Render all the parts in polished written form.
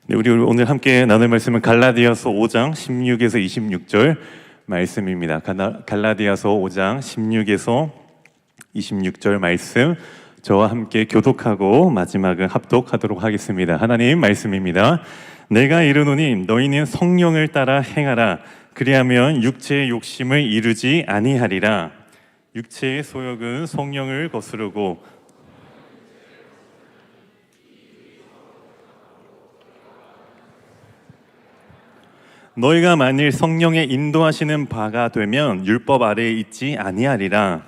네, 우리 오늘 함께 나눌 말씀은 갈라디아서 5장 16에서 26절 말씀입니다. 갈라디아서 5장 16에서 26절 말씀 저와 함께 교독하고 마지막은 합독하도록 하겠습니다. 하나님 말씀입니다. 내가 이르노니 너희는 성령을 따라 행하라. 그리하면 육체의 욕심을 이루지 아니하리라. 육체의 소욕은 성령을 거스르고 너희가 만일 성령의 인도하시는 바가 되면 율법 아래에 있지 아니하리라.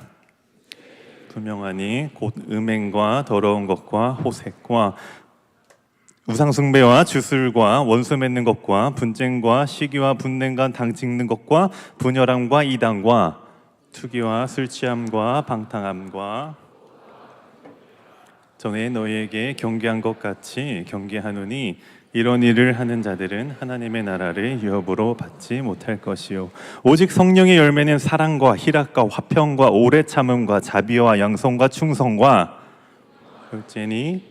투명하니 곧 음행과 더러운 것과 호색과 우상숭배와 주술과 원수 맺는 것과 분쟁과 시기와 분냄과 당 찍는 것과 분열함과 이단과 투기와 술 취함과 방탕함과 전에 너희에게 경계한 것 같이 경계하노니 이런 일을 하는 자들은 하나님의 나라를 유업으로 받지 못할 것이요 오직 성령의 열매는 사랑과 희락과 화평과 오래 참음과 자비와 양성과 충성과 둘째니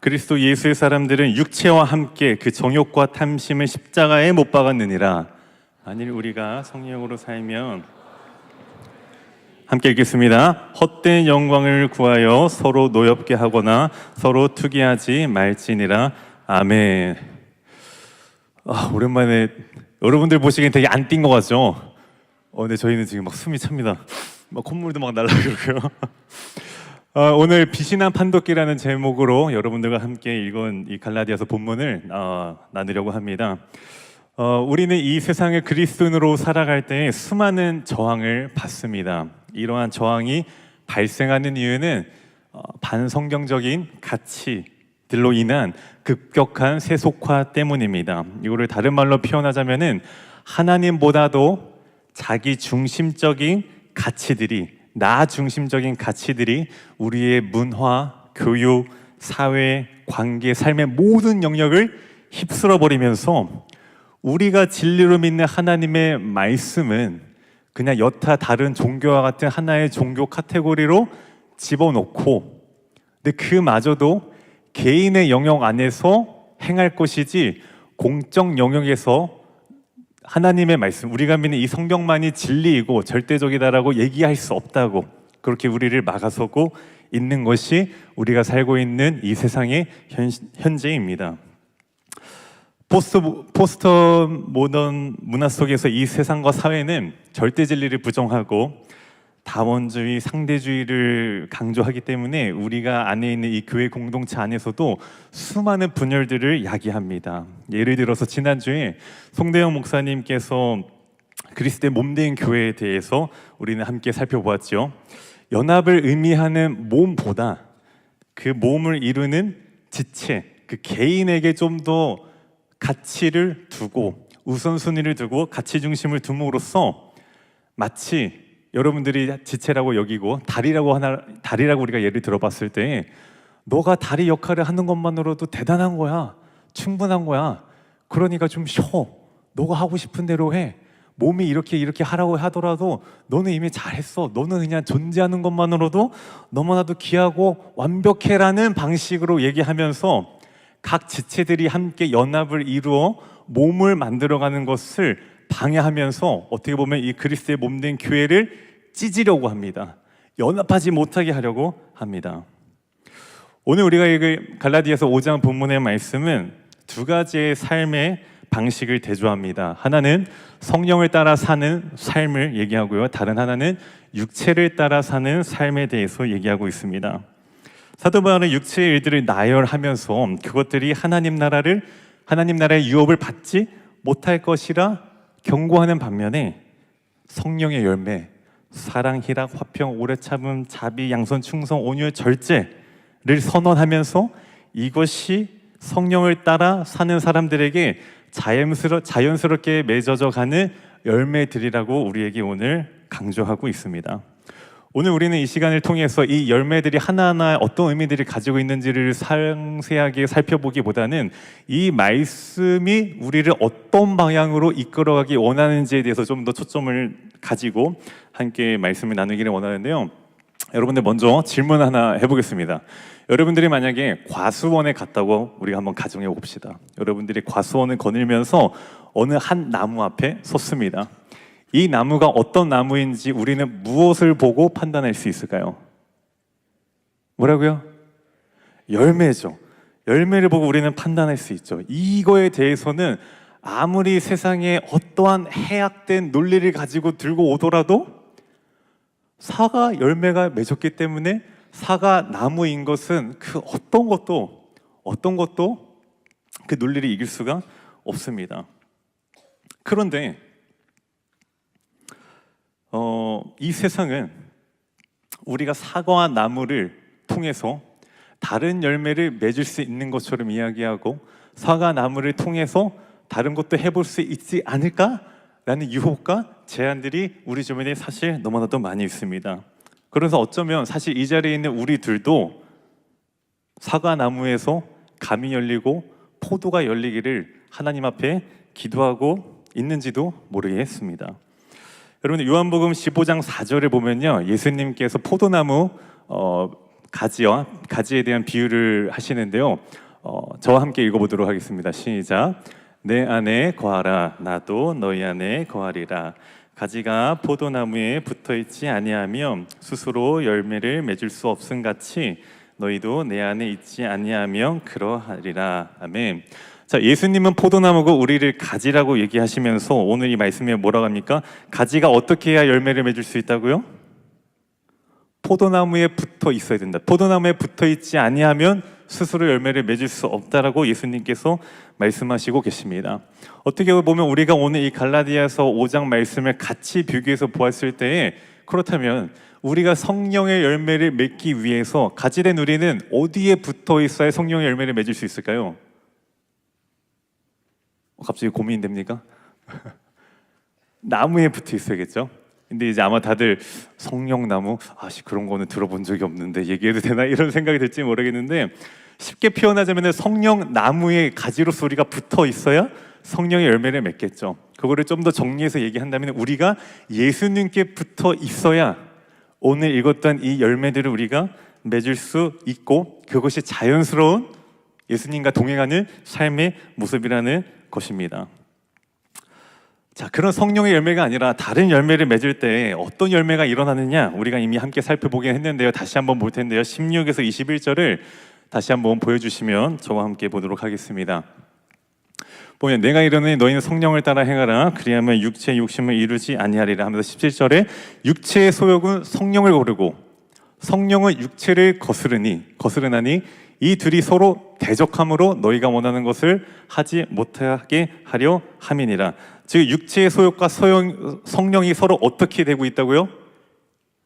그리스도 예수의 사람들은 육체와 함께 그 정욕과 탐심을 십자가에 못 박았느니라. 만일 우리가 성령으로 살면 함께 읽겠습니다. 헛된 영광을 구하여 서로 노엽게 하거나 서로 투기하지 말지니라. 아멘. 오랜만에 여러분들 보시기엔 되게 안 뛴 것 같죠? 근데 저희는 지금 막 숨이 찹니다. 막 콧물도 막 날라오고요. 오늘 비신한 판독기라는 제목으로 여러분들과 함께 읽은 이 갈라디아서 본문을 나누려고 합니다. 우리는 이 세상을 그리스도인으로 살아갈 때 수많은 저항을 받습니다. 이러한 저항이 발생하는 이유는 반성경적인 가치들로 인한 급격한 세속화 때문입니다. 이거를 다른 말로 표현하자면은 하나님보다도 자기 중심적인 가치들이, 나 중심적인 가치들이 우리의 문화, 교육, 사회, 관계, 삶의 모든 영역을 휩쓸어 버리면서 우리가 진리로 믿는 하나님의 말씀은 그냥 여타 다른 종교와 같은 하나의 종교 카테고리로 집어넣고, 근데 그마저도 개인의 영역 안에서 행할 것이지 공적 영역에서 하나님의 말씀, 우리가 믿는 이 성경만이 진리이고 절대적이다라고 얘기할 수 없다고, 그렇게 우리를 막아서고 있는 것이 우리가 살고 있는 이 세상의 현재입니다. 포스터 모던 문화 속에서 이 세상과 사회는 절대 진리를 부정하고 다원주의, 상대주의를 강조하기 때문에 우리가 안에 있는 이 교회 공동체 안에서도 수많은 분열들을 야기합니다. 예를 들어서 지난주에 송대영 목사님께서 그리스도의 몸된 교회에 대해서 우리는 함께 살펴보았죠. 연합을 의미하는 몸보다 그 몸을 이루는 지체, 그 개인에게 좀 더 가치를 두고 우선순위를 두고 가치 중심을 둠으로써 마치 여러분들이 지체라고 여기고 다리라고 우리가 예를 들어봤을 때 너가 다리 역할을 하는 것만으로도 대단한 거야, 충분한 거야, 그러니까 좀 쉬어, 너가 하고 싶은 대로 해, 몸이 이렇게 하라고 하더라도 너는 이미 잘했어, 너는 그냥 존재하는 것만으로도 너무나도 귀하고 완벽해라는 방식으로 얘기하면서 각 지체들이 함께 연합을 이루어 몸을 만들어가는 것을 방해하면서 어떻게 보면 이 그리스도의 몸된 교회를 찢으려고 합니다. 연합하지 못하게 하려고 합니다. 오늘 우리가 읽을 갈라디아서 5장 본문의 말씀은 두 가지의 삶의 방식을 대조합니다. 하나는 성령을 따라 사는 삶을 얘기하고요, 다른 하나는 육체를 따라 사는 삶에 대해서 얘기하고 있습니다. 사도 바울은 육체의 일들을 나열하면서 그것들이 하나님 나라의 유업을 받지 못할 것이라 경고하는 반면에 성령의 열매, 사랑, 희락, 화평, 오래 참음, 자비, 양선, 충성, 온유, 절제를 선언하면서 이것이 성령을 따라 사는 사람들에게 자연스럽게 맺어져 가는 열매들이라고 우리에게 오늘 강조하고 있습니다. 오늘 우리는 이 시간을 통해서 이 열매들이 하나하나 어떤 의미들을 가지고 있는지를 상세하게 살펴보기보다는 이 말씀이 우리를 어떤 방향으로 이끌어가기 원하는지에 대해서 좀 더 초점을 가지고 함께 말씀을 나누기를 원하는데요. 여러분들 먼저 질문 하나 해보겠습니다. 여러분들이 만약에 과수원에 갔다고 우리가 한번 가정해 봅시다. 여러분들이 과수원을 거닐면서 어느 한 나무 앞에 섰습니다. 이 나무가 어떤 나무인지 우리는 무엇을 보고 판단할 수 있을까요? 뭐라고요? 열매죠. 열매를 보고 우리는 판단할 수 있죠. 이거에 대해서는 아무리 세상에 어떠한 해악된 논리를 가지고 들고 오더라도 사과 열매가 맺었기 때문에 사과 나무인 것은 그 어떤 것도 그 논리를 이길 수가 없습니다. 그런데 이 세상은 우리가 사과 나무를 통해서 다른 열매를 맺을 수 있는 것처럼 이야기하고 사과 나무를 통해서 다른 것도 해볼 수 있지 않을까라는 유혹과 제안들이 우리 주변에 사실 너무나도 많이 있습니다. 그래서 어쩌면 사실 이 자리에 있는 우리들도 사과 나무에서 감이 열리고 포도가 열리기를 하나님 앞에 기도하고 있는지도 모르겠습니다. 여러분, 요한복음 15장 4절을 보면요, 예수님께서 포도나무 가지에 대한 비유를 하시는데요. 저와 함께 읽어보도록 하겠습니다. 시작. 내 안에 거하라, 나도 너희 안에 거하리라. 가지가 포도나무에 붙어있지 아니하며 스스로 열매를 맺을 수 없음 같이 너희도 내 안에 있지 아니하며 그러하리라. 아멘. 자, 예수님은 포도나무고 우리를 가지라고 얘기하시면서 오늘 이 말씀에 뭐라고 합니까? 가지가 어떻게 해야 열매를 맺을 수 있다고요? 포도나무에 붙어 있어야 된다. 포도나무에 붙어 있지 아니하면 스스로 열매를 맺을 수 없다라고 예수님께서 말씀하시고 계십니다. 어떻게 보면 우리가 오늘 이 갈라디아서 5장 말씀을 같이 비교해서 보았을 때에 그렇다면 우리가 성령의 열매를 맺기 위해서 가지된 우리는 어디에 붙어 있어야 성령의 열매를 맺을 수 있을까요? 갑자기 고민됩니까? 나무에 붙어 있어야겠죠? 근데 이제 아마 다들 성령나무, 그런 거는 들어본 적이 없는데 얘기해도 되나 이런 생각이 들지 모르겠는데, 쉽게 표현하자면 성령나무의 가지로서 우리가 붙어 있어야 성령의 열매를 맺겠죠. 그거를 좀 더 정리해서 얘기한다면 우리가 예수님께 붙어 있어야 오늘 읽었던 이 열매들을 우리가 맺을 수 있고, 그것이 자연스러운 예수님과 동행하는 삶의 모습이라는 것입니다. 자, 그런 성령의 열매가 아니라 다른 열매를 맺을 때 어떤 열매가 일어나느냐, 우리가 이미 함께 살펴보긴 했는데요. 다시 한번 볼 텐데요. 16에서 21절을 다시 한번 보여주시면 저와 함께 보도록 하겠습니다. 보면 내가 이르노니 너희는 성령을 따라 행하라. 그리하면 육체의 욕심을 이루지 아니하리라 하면서 17절에 육체의 소욕은 성령을 고르고 성령은 육체를 거스르나니 이 둘이 서로 대적함으로 너희가 원하는 것을 하지 못하게 하려 함이니라. 즉 육체의 소욕과 성령이 서로 어떻게 되고 있다고요?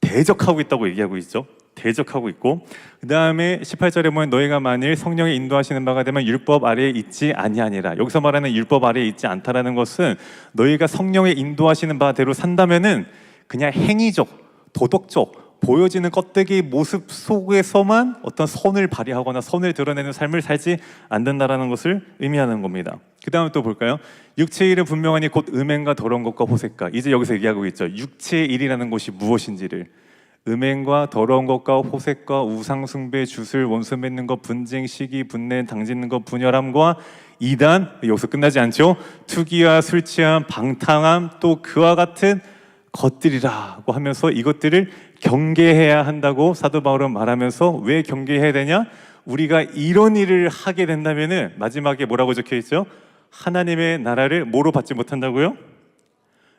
대적하고 있다고 얘기하고 있죠. 대적하고 있고, 그 다음에 18절에 보면 너희가 만일 성령의 인도하시는 바가 되면 율법 아래에 있지 아니하니라. 여기서 말하는 율법 아래에 있지 않다라는 것은 너희가 성령의 인도하시는 바대로 산다면은 그냥 행위적, 도덕적, 보여지는 껍데기 모습 속에서만 어떤 선을 발휘하거나 선을 드러내는 삶을 살지 않는다라는 것을 의미하는 겁니다. 그 다음에 또 볼까요? 육체의 일은 분명하니 곧 음행과 더러운 것과 호색과. 이제 여기서 얘기하고 있죠. 육체의 일이라는 것이 무엇인지를. 음행과 더러운 것과 호색과 우상 숭배, 주술, 원수 맺는 것, 분쟁, 시기, 분내, 당짓는 것, 분열함과 이단, 여기서 끝나지 않죠. 투기와 술 취함, 방탕함, 또 그와 같은 것들이라고 하면서 이것들을 경계해야 한다고 사도 바울은 말하면서, 왜 경계해야 되냐? 우리가 이런 일을 하게 된다면은 마지막에 뭐라고 적혀 있죠? 하나님의 나라를 뭐로 받지 못한다고요?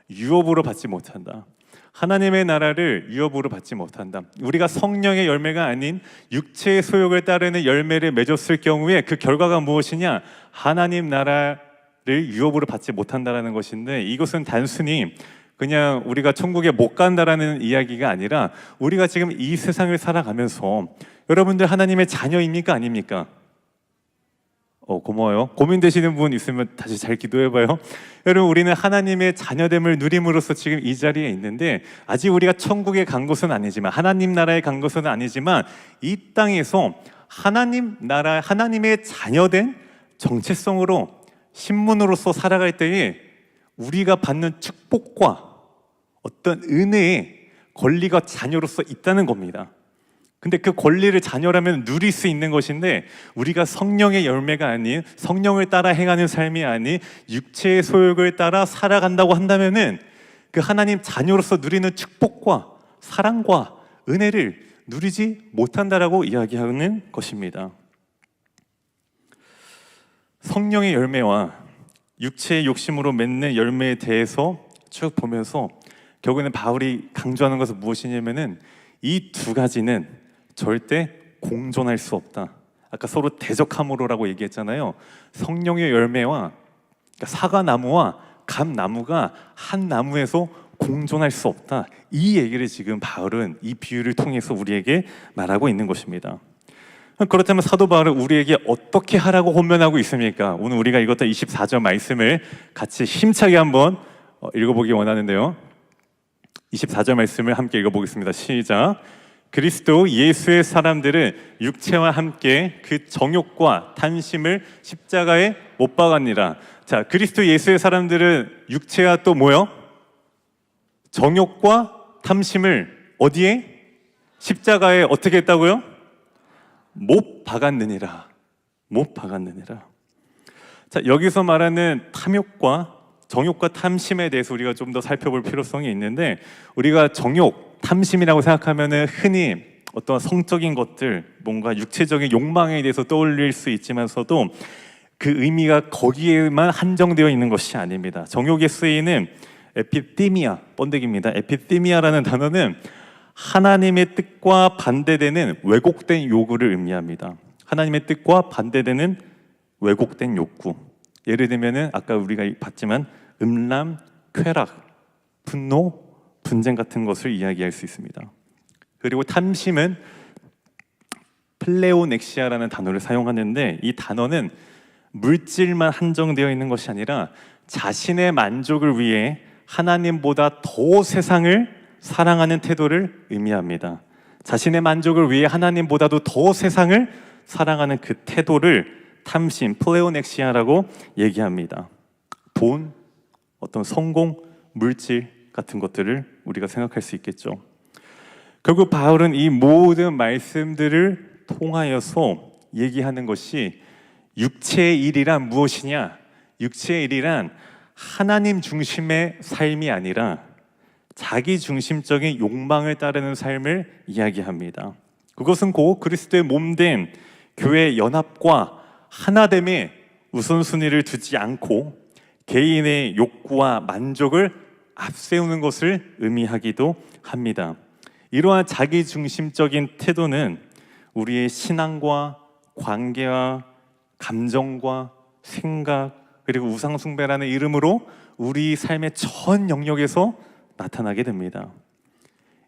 유업으로 받지 못한다. 하나님의 나라를 유업으로 받지 못한다. 우리가 성령의 열매가 아닌 육체의 소욕을 따르는 열매를 맺었을 경우에 그 결과가 무엇이냐? 하나님 나라를 유업으로 받지 못한다라는 것인데, 이것은 단순히 그냥 우리가 천국에 못 간다라는 이야기가 아니라 우리가 지금 이 세상을 살아가면서, 여러분들 하나님의 자녀입니까? 아닙니까? 고마워요. 고민되시는 분 있으면 다시 잘 기도해봐요. 여러분, 우리는 하나님의 자녀됨을 누림으로써 지금 이 자리에 있는데, 아직 우리가 천국에 간 것은 아니지만, 하나님 나라에 간 것은 아니지만, 이 땅에서 하나님 나라, 하나님의 자녀된 정체성으로 신분으로서 살아갈 때에 우리가 받는 축복과 어떤 은혜의 권리가 자녀로서 있다는 겁니다. 근데 그 권리를 자녀라면 누릴 수 있는 것인데 우리가 성령의 열매가 아닌 성령을 따라 행하는 삶이 아닌 육체의 소욕을 따라 살아간다고 한다면은 그 하나님 자녀로서 누리는 축복과 사랑과 은혜를 누리지 못한다라고 이야기하는 것입니다. 성령의 열매와 육체의 욕심으로 맺는 열매에 대해서 쭉 보면서 결국에는 바울이 강조하는 것은 무엇이냐면은 이 두 가지는 절대 공존할 수 없다. 아까 서로 대적함으로라고 얘기했잖아요. 성령의 열매와 그러니까 사과나무와 감나무가 한 나무에서 공존할 수 없다. 이 얘기를 지금 바울은 이 비유를 통해서 우리에게 말하고 있는 것입니다. 그렇다면 사도 바울은 우리에게 어떻게 하라고 권면하고 있습니까? 오늘 우리가 읽었던 24절 말씀을 같이 힘차게 한번 읽어보기 원하는데요. 24절 말씀을 함께 읽어보겠습니다. 시작. 그리스도 예수의 사람들은 육체와 함께 그 정욕과 탐심을 십자가에 못 박았니라. 자, 그리스도 예수의 사람들은 육체와 또 뭐요? 정욕과 탐심을 어디에? 십자가에 어떻게 했다고요? 못 박았느니라. 못 박았느니라. 자, 여기서 말하는 탐욕과 정욕과 탐심에 대해서 우리가 좀 더 살펴볼 필요성이 있는데, 우리가 정욕, 탐심이라고 생각하면은 흔히 어떤 성적인 것들, 뭔가 육체적인 욕망에 대해서 떠올릴 수 있지만서도 그 의미가 거기에만 한정되어 있는 것이 아닙니다. 정욕에 쓰이는 에피티미아, 번데기입니다. 에피티미아라는 단어는 하나님의 뜻과 반대되는 왜곡된 요구를 의미합니다. 하나님의 뜻과 반대되는 왜곡된 욕구. 예를 들면은 아까 우리가 봤지만 음란, 쾌락, 분노, 분쟁 같은 것을 이야기할 수 있습니다. 그리고 탐심은 플레오넥시아라는 단어를 사용하는데, 이 단어는 물질만 한정되어 있는 것이 아니라 자신의 만족을 위해 하나님보다 더 세상을 사랑하는 태도를 의미합니다. 자신의 만족을 위해 하나님보다도 더 세상을 사랑하는 그 태도를 탐심, 플레오넥시아라고 얘기합니다. 돈, 어떤 성공, 물질 같은 것들을 우리가 생각할 수 있겠죠. 결국 바울은 이 모든 말씀들을 통하여서 얘기하는 것이 육체의 일이란 무엇이냐? 육체의 일이란 하나님 중심의 삶이 아니라 자기 중심적인 욕망을 따르는 삶을 이야기합니다. 그것은 곧 그리스도의 몸된 교회의 연합과 하나됨에 우선순위를 두지 않고 개인의 욕구와 만족을 앞세우는 것을 의미하기도 합니다. 이러한 자기중심적인 태도는 우리의 신앙과 관계와 감정과 생각, 그리고 우상숭배라는 이름으로 우리 삶의 전 영역에서 나타나게 됩니다.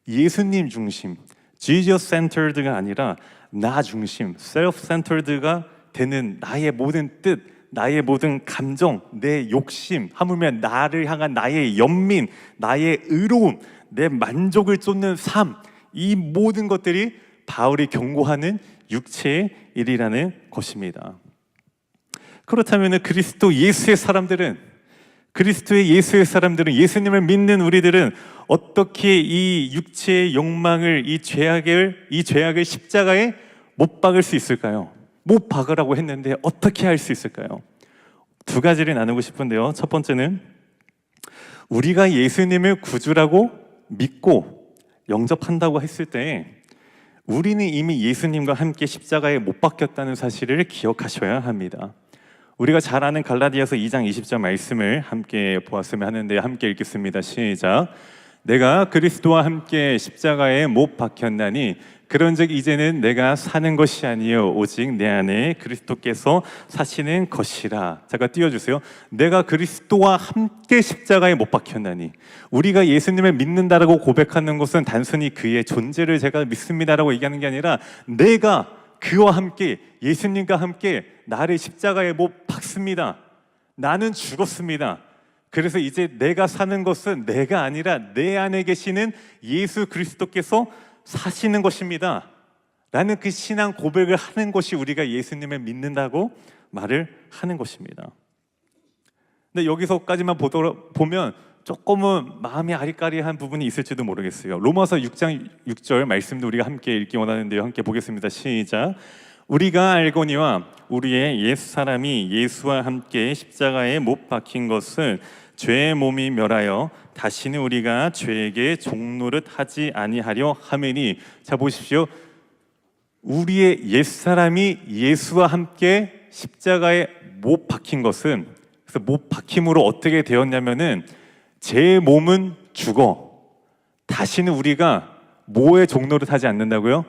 예수님 중심, Jesus centered가 아니라 나 중심, self centered가 되는 나의 모든 뜻, 나의 모든 감정, 내 욕심, 하물며 나를 향한 나의 연민, 나의 의로움, 내 만족을 쫓는 삶, 이 모든 것들이 바울이 경고하는 육체의 일이라는 것입니다. 그렇다면 그리스도의 예수의 사람들은, 예수님을 믿는 우리들은 어떻게 이 육체의 욕망을, 이 죄악을 십자가에 못 박을 수 있을까요? 못 박으라고 했는데 어떻게 할 수 있을까요? 두 가지를 나누고 싶은데요. 첫 번째는 우리가 예수님을 구주라고 믿고 영접한다고 했을 때 우리는 이미 예수님과 함께 십자가에 못 박혔다는 사실을 기억하셔야 합니다. 우리가 잘 아는 갈라디아서 2장 20절 말씀을 함께 보았으면 하는데, 함께 읽겠습니다. 시작. 내가 그리스도와 함께 십자가에 못 박혔나니 그런즉 이제는 내가 사는 것이 아니요 오직 내 안에 그리스도께서 사시는 것이라. 잠깐 띄워주세요. 내가 그리스도와 함께 십자가에 못 박혔나니, 우리가 예수님을 믿는다라고 고백하는 것은 단순히 그의 존재를 제가 믿습니다라고 얘기하는 게 아니라 내가 그와 함께, 예수님과 함께 나를 십자가에 못 박습니다. 나는 죽었습니다. 그래서 이제 내가 사는 것은 내가 아니라 내 안에 계시는 예수 그리스도께서 사시는 것입니다 라는 그 신앙 고백을 하는 것이 우리가 예수님을 믿는다고 말을 하는 것입니다. 근데 여기서까지만 보면 조금은 마음이 아리까리한 부분이 있을지도 모르겠어요. 로마서 6장 6절 말씀도 우리가 함께 읽기 원하는데요. 함께 보겠습니다. 시작. 우리가 알거니와 우리의 옛사람이 예수와 함께 십자가에 못 박힌 것을 죄의 몸이 멸하여 다시는 우리가 죄에게 종노릇 하지 아니하려 하매니. 자, 보십시오. 우리의 옛사람이 예수와 함께 십자가에 못 박힌 것은, 그래서 못 박힘으로 어떻게 되었냐면은 제 몸은 죽어 다시는 우리가 뭐에 종노릇 하지 않는다고요?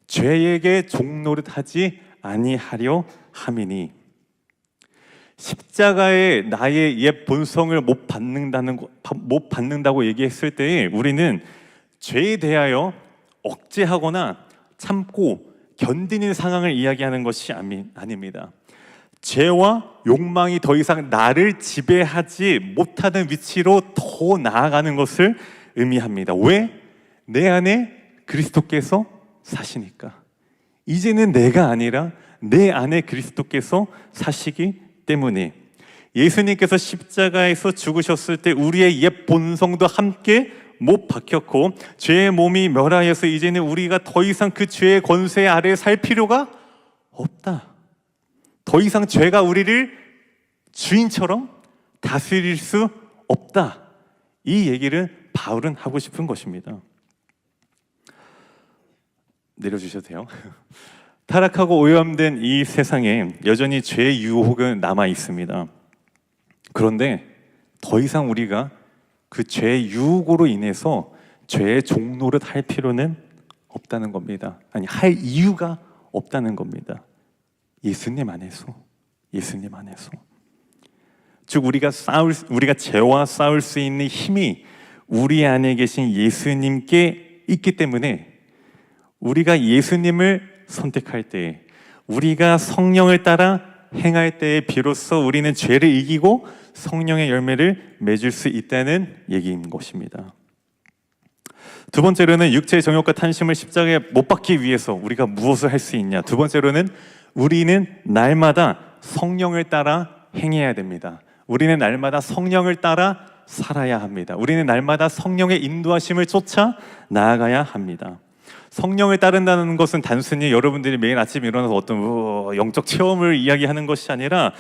죄에게 종노릇 하지 아니하려 함이니. 십자가에 나의 옛 본성을 못 받는다고 얘기했을 때 우리는 죄에 대하여 억제하거나 참고 견디는 상황을 이야기하는 것이 아닙니다. 죄와 욕망이 더 이상 나를 지배하지 못하는 위치로 더 나아가는 것을 의미합니다. 왜? 내 안에 그리스도께서 사시니까. 이제는 내가 아니라 내 안에 그리스도께서 사시기 때문에. 예수님께서 십자가에서 죽으셨을 때 우리의 옛 본성도 함께 못 박혔고 죄의 몸이 멸하여서 이제는 우리가 더 이상 그 죄의 권세 아래 살 필요가 없다. 더 이상 죄가 우리를 주인처럼 다스릴 수 없다. 이 얘기를 바울은 하고 싶은 것입니다. 내려주셔도 돼요. 타락하고 오염된 이 세상에 여전히 죄의 유혹은 남아 있습니다. 그런데 더 이상 우리가 그 죄의 유혹으로 인해서 죄의 종노릇 할 필요는 없다는 겁니다. 아니, 할 이유가 없다는 겁니다. 예수님 안에서. 즉 우리가 죄와 싸울 수 있는 힘이 우리 안에 계신 예수님께 있기 때문에 우리가 예수님을 선택할 때, 우리가 성령을 따라 행할 때에 비로소 우리는 죄를 이기고 성령의 열매를 맺을 수 있다는 얘기인 것입니다. 두 번째로는 육체의 정욕과 탐심을 십자가에 못 박기 위해서 우리가 무엇을 할 수 있냐. 두 번째로는 우리는 날마다 성령을 따라 행해야 됩니다. 우리는 날마다 성령을 따라 살아야 합니다. 우리는 날마다 성령의 인도하심을 쫓아 나아가야 합니다. 성령을 따른다는 것은 단순히 여러분들이 매일 아침에 일어나서 어떤 영적 체험을 이야기하는 것이 아니라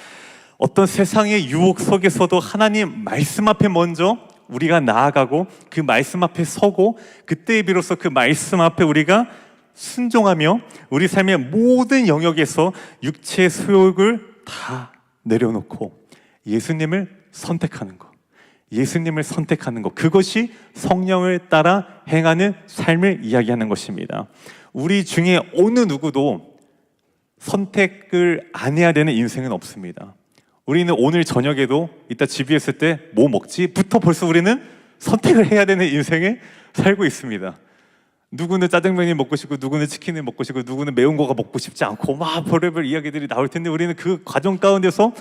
어떤 세상의 유혹 속에서도 하나님 말씀 앞에 먼저 우리가 나아가고 그 말씀 앞에 서고 그때에 비로소 그 말씀 앞에 우리가 순종하며 우리 삶의 모든 영역에서 육체의 소욕을 다 내려놓고 예수님을 선택하는 것. 그것이 성령을 따라 행하는 삶을 이야기하는 것입니다. 우리 중에 어느 누구도 선택을 안 해야 되는 인생은 없습니다. 우리는 오늘 저녁에도 이따 집에 있을 때 뭐 먹지?부터 벌써 우리는 선택을 해야 되는 인생에 살고 있습니다. 누구는 짜장면이 먹고 싶고 누구는 치킨을 먹고 싶고 누구는 매운 거가 먹고 싶지 않고 막 별의별 이야기들이 나올 텐데 우리는 그 과정 가운데서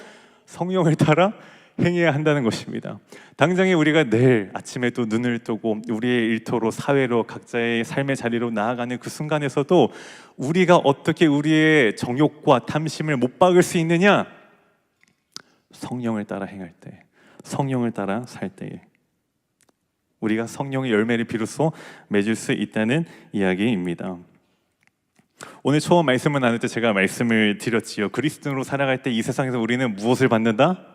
성령을 따라 행해야 한다는 것입니다. 당장에 우리가 내일 아침에 또 눈을 뜨고 우리의 일터로 사회로 각자의 삶의 자리로 나아가는 그 순간에서도 우리가 어떻게 우리의 정욕과 탐심을 못 박을 수 있느냐? 성령을 따라 행할 때, 성령을 따라 살 때에 우리가 성령의 열매를 비로소 맺을 수 있다는 이야기입니다. 오늘 처음 말씀을 나눌 때 제가 말씀을 드렸지요. 그리스도인으로 살아갈 때 이 세상에서 우리는 무엇을 받는다?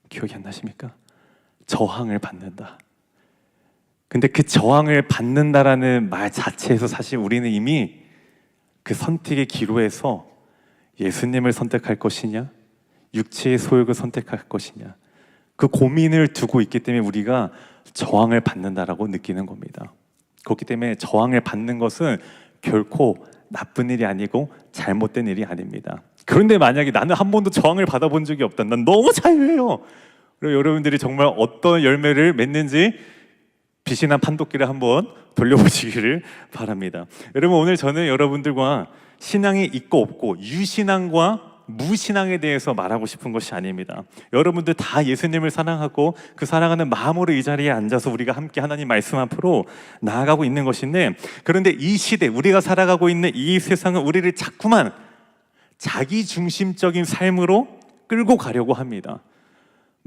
기억이 안 나십니까? 저항을 받는다. 근데 그 저항을 받는다라는 말 자체에서 사실 우리는 이미 그 선택의 기로에서 예수님을 선택할 것이냐, 육체의 소욕을 선택할 것이냐, 그 고민을 두고 있기 때문에 우리가 저항을 받는다라고 느끼는 겁니다. 그렇기 때문에 저항을 받는 것은 결코 나쁜 일이 아니고 잘못된 일이 아닙니다. 그런데 만약에 나는 한 번도 저항을 받아본 적이 없다. 난 너무 자유해요. 그리고 여러분들이 정말 어떤 열매를 맺는지 비신한 판독기를 한번 돌려보시기를 바랍니다. 여러분, 오늘 저는 여러분들과 신앙이 있고 없고 유신앙과 무신앙에 대해서 말하고 싶은 것이 아닙니다. 여러분들 다 예수님을 사랑하고 그 사랑하는 마음으로 이 자리에 앉아서 우리가 함께 하나님 말씀 앞으로 나아가고 있는 것인데, 그런데 이 시대, 우리가 살아가고 있는 이 세상은 우리를 자꾸만 자기 중심적인 삶으로 끌고 가려고 합니다.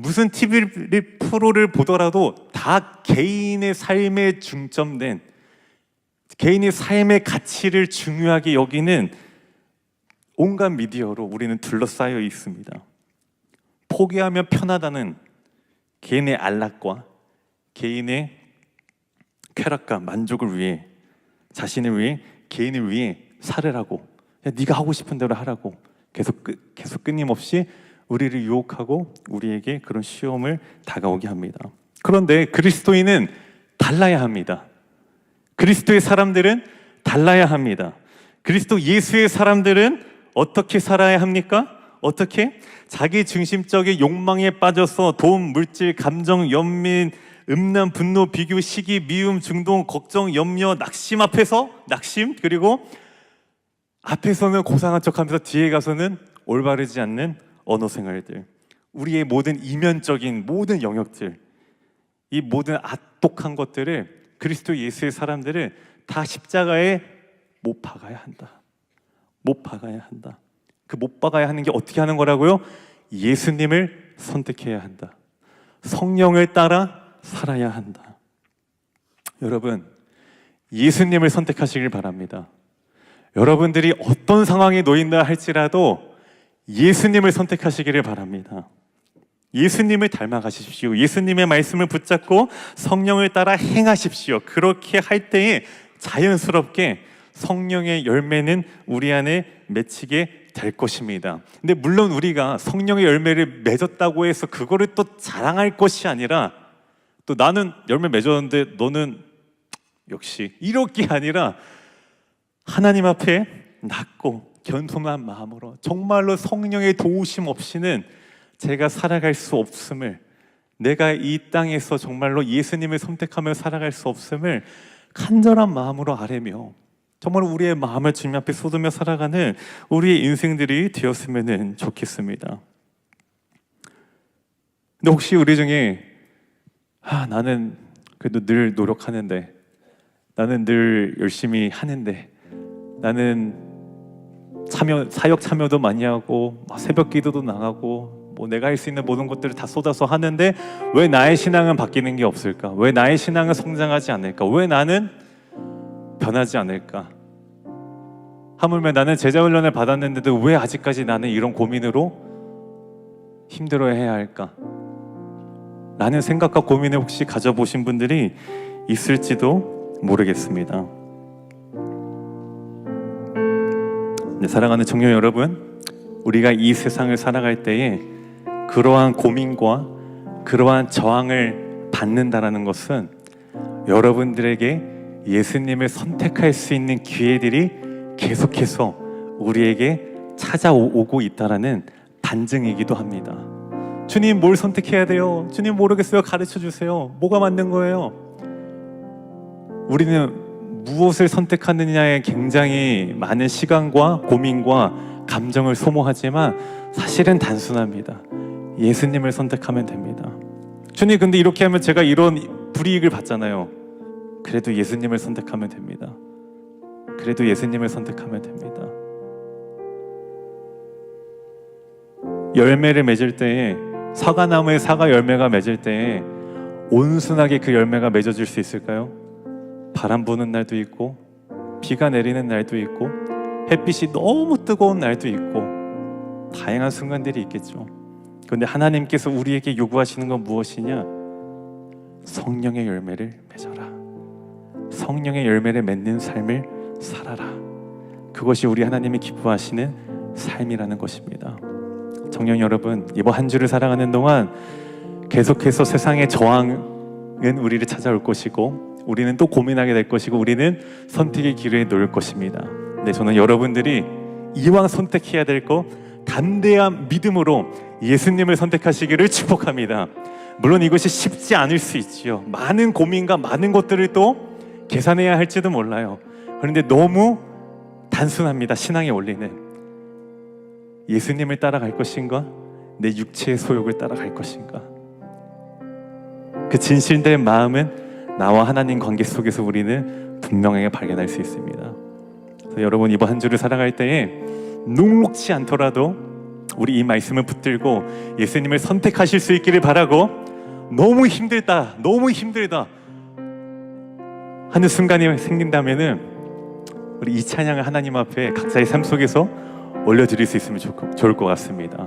무슨 TV 프로를 보더라도 다 개인의 삶에 중점된, 개인의 삶의 가치를 중요하게 여기는 온갖 미디어로 우리는 둘러싸여 있습니다. 포기하면 편하다는 개인의 안락과 개인의 쾌락과 만족을 위해, 자신을 위해, 개인을 위해 살으라고, 네가 하고 싶은 대로 하라고 계속 끊임없이 우리를 유혹하고 우리에게 그런 시험을 다가오게 합니다. 그런데 그리스도인은 달라야 합니다. 그리스도의 사람들은 달라야 합니다. 그리스도 예수의 사람들은 어떻게 살아야 합니까? 어떻게? 자기 중심적인 욕망에 빠져서 돈, 물질, 감정, 연민, 음란, 분노, 비교, 시기, 미움, 중동, 걱정, 염려, 낙심 앞에서, 낙심, 그리고 앞에서는 고상한 척하면서 뒤에 가서는 올바르지 않는 언어 생활들, 우리의 모든 이면적인 모든 영역들, 이 모든 악독한 것들을 그리스도 예수의 사람들을 다 십자가에 못 박아야 한다. 못 박아야 한다. 그 못 박아야 하는 게 어떻게 하는 거라고요? 예수님을 선택해야 한다. 성령을 따라 살아야 한다. 여러분, 예수님을 선택하시길 바랍니다. 여러분들이 어떤 상황에 놓인다 할지라도 예수님을 선택하시기를 바랍니다. 예수님을 닮아가십시오. 예수님의 말씀을 붙잡고 성령을 따라 행하십시오. 그렇게 할 때에 자연스럽게 성령의 열매는 우리 안에 맺히게 될 것입니다. 근데 물론 우리가 성령의 열매를 맺었다고 해서 그거를 또 자랑할 것이 아니라, 또 나는 열매 맺었는데 너는 역시, 이렇게 아니라 하나님 앞에 낮고 겸손한 마음으로 정말로 성령의 도우심 없이는 제가 살아갈 수 없음을, 내가 이 땅에서 정말로 예수님을 선택하며 살아갈 수 없음을 간절한 마음으로 아뢰며 정말 우리의 마음을 주님 앞에 쏟으며 살아가는 우리의 인생들이 되었으면 좋겠습니다. 근데 혹시 우리 중에 나는 그래도 늘 노력하는데, 나는 늘 열심히 하는데, 나는 사역 참여도 많이 하고 새벽 기도도 나가고 내가 할 수 있는 모든 것들을 다 쏟아서 하는데 왜 나의 신앙은 바뀌는 게 없을까? 왜 나의 신앙은 성장하지 않을까? 왜 나는 변하지 않을까? 하물며 나는 제자 훈련을 받았는데도 왜 아직까지 나는 이런 고민으로 힘들어해야 할까? 라는 생각과 고민을 혹시 가져보신 분들이 있을지도 모르겠습니다. 네, 사랑하는 청년 여러분, 우리가 이 세상을 살아갈 때에 그러한 고민과 그러한 저항을 받는다라는 것은 여러분들에게 예수님을 선택할 수 있는 기회들이 계속해서 우리에게 찾아오고 있다라는 반증이기도 합니다. 주님, 뭘 선택해야 돼요? 주님, 모르겠어요. 가르쳐 주세요. 뭐가 맞는 거예요? 우리는 무엇을 선택하느냐에 굉장히 많은 시간과 고민과 감정을 소모하지만 사실은 단순합니다. 예수님을 선택하면 됩니다. 주님, 근데 이렇게 하면 제가 이런 불이익을 받잖아요. 그래도 예수님을 선택하면 됩니다. 그래도 예수님을 선택하면 됩니다. 열매를 맺을 때에, 사과나무에 사과 열매가 맺을 때에 온순하게 그 열매가 맺어질 수 있을까요? 바람 부는 날도 있고 비가 내리는 날도 있고 햇빛이 너무 뜨거운 날도 있고 다양한 순간들이 있겠죠. 그런데 하나님께서 우리에게 요구하시는 건 무엇이냐? 성령의 열매를 맺어라. 성령의 열매를 맺는 삶을 살아라. 그것이 우리 하나님이 기뻐하시는 삶이라는 것입니다. 청년 여러분, 이번 한 주를 살아가는 동안 계속해서 세상의 저항은 우리를 찾아올 것이고, 우리는 또 고민하게 될 것이고, 우리는 선택의 기로에 놓일 것입니다. 근데 저는 여러분들이 이왕 선택해야 될 거 담대한 믿음으로 예수님을 선택하시기를 축복합니다. 물론 이것이 쉽지 않을 수 있지요. 많은 고민과 많은 것들을 또 계산해야 할지도 몰라요. 그런데 너무 단순합니다. 신앙의 원리는 예수님을 따라갈 것인가, 내 육체의 소욕을 따라갈 것인가. 그 진실된 마음은 나와 하나님 관계 속에서 우리는 분명하게 발견할 수 있습니다. 그래서 여러분, 이번 한 주를 살아갈 때에 녹록지 않더라도 우리 이 말씀을 붙들고 예수님을 선택하실 수 있기를 바라고, 너무 힘들다 하는 순간이 생긴다면은 우리 이 찬양을 하나님 앞에 각자의 삶 속에서 올려드릴 수 있으면 좋을 것 같습니다.